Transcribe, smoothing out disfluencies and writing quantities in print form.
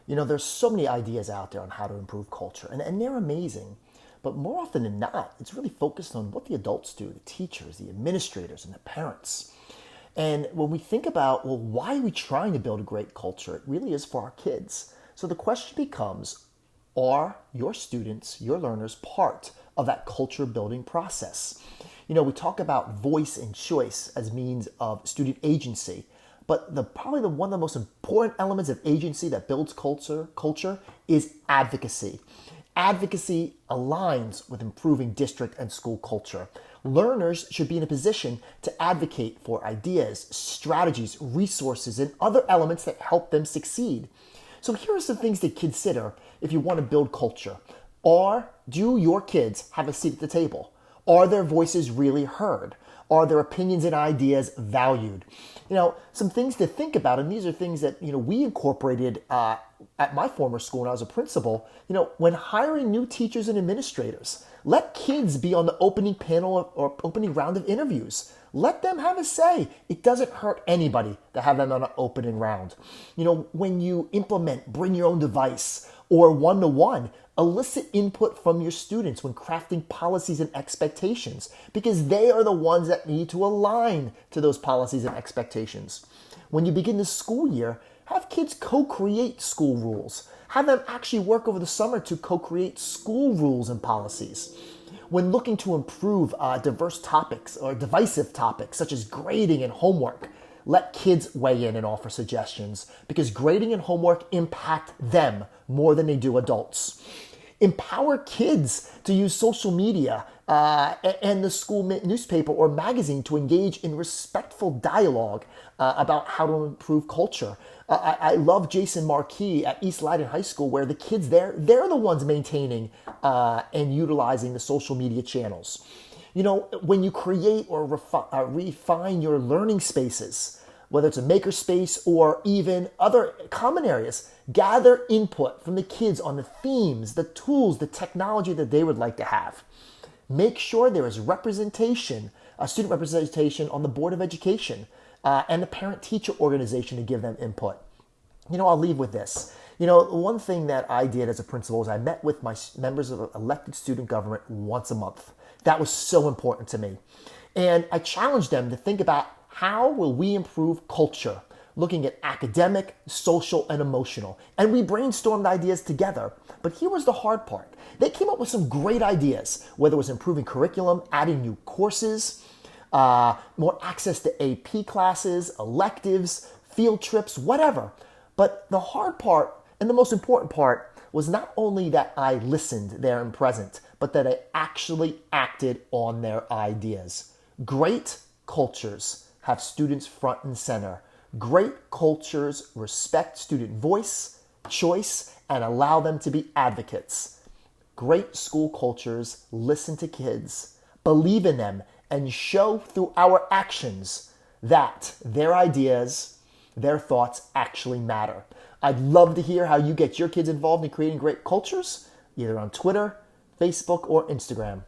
There's so many ideas out there on how to improve culture, and they're amazing. But more often than not, it's really focused on what the adults do, the teachers, the administrators, and the parents. And when we think about, well, why are we trying to build a great culture? It really is for our kids. So the question becomes, are your students, your learners, part of that culture building process? We talk about voice and choice as means of student agency, but probably one of the most important elements of agency that builds culture is advocacy. Advocacy aligns with improving district and school culture. Learners should be in a position to advocate for ideas, strategies, resources, and other elements that help them succeed. So here are some things to consider if you want to build culture. Do your kids have a seat at the table? Are their voices really heard? Are their opinions and ideas valued? Some things to think about, and these are things that, we incorporated at my former school when I was a principal. When hiring new teachers and administrators, let kids be on the opening panel or opening round of interviews. Let them have a say. It doesn't hurt anybody to have them on an opening round. When you implement bring your own device or one-to-one, elicit input from your students when crafting policies and expectations, because they are the ones that need to align to those policies and expectations. When you begin the school year, have kids co-create school rules. Have them actually work over the summer to co-create school rules and policies. When looking to improve diverse topics or divisive topics such as grading and homework, let kids weigh in and offer suggestions, because grading and homework impact them more than they do adults. Empower kids to use social media and the school newspaper or magazine to engage in respectful dialogue about how to improve culture. I love Jason Marquis at East Leiden High School, where the kids there, they're the ones maintaining and utilizing the social media channels. When you create or refine your learning spaces, whether it's a maker space or even other common areas, gather input from the kids on the themes, the tools, the technology that they would like to have. Make sure there is representation, student representation on the Board of Education and the parent-teacher organization to give them input. I'll leave with this. One thing that I did as a principal is I met with my members of elected student government once a month. That was so important to me. And I challenged them to think about, how will we improve culture? Looking at academic, social, and emotional. And we brainstormed ideas together. But here was the hard part. They came up with some great ideas, whether it was improving curriculum, adding new courses, more access to AP classes, electives, field trips, whatever. But the hard part, and the most important part, was not only that I listened there and present, but that I actually acted on their ideas. Great cultures have students front and center. Great cultures respect student voice, choice, and allow them to be advocates. Great school cultures listen to kids, believe in them, and show through our actions that their ideas, their thoughts actually matter. I'd love to hear how you get your kids involved in creating great cultures, either on Twitter, Facebook, or Instagram.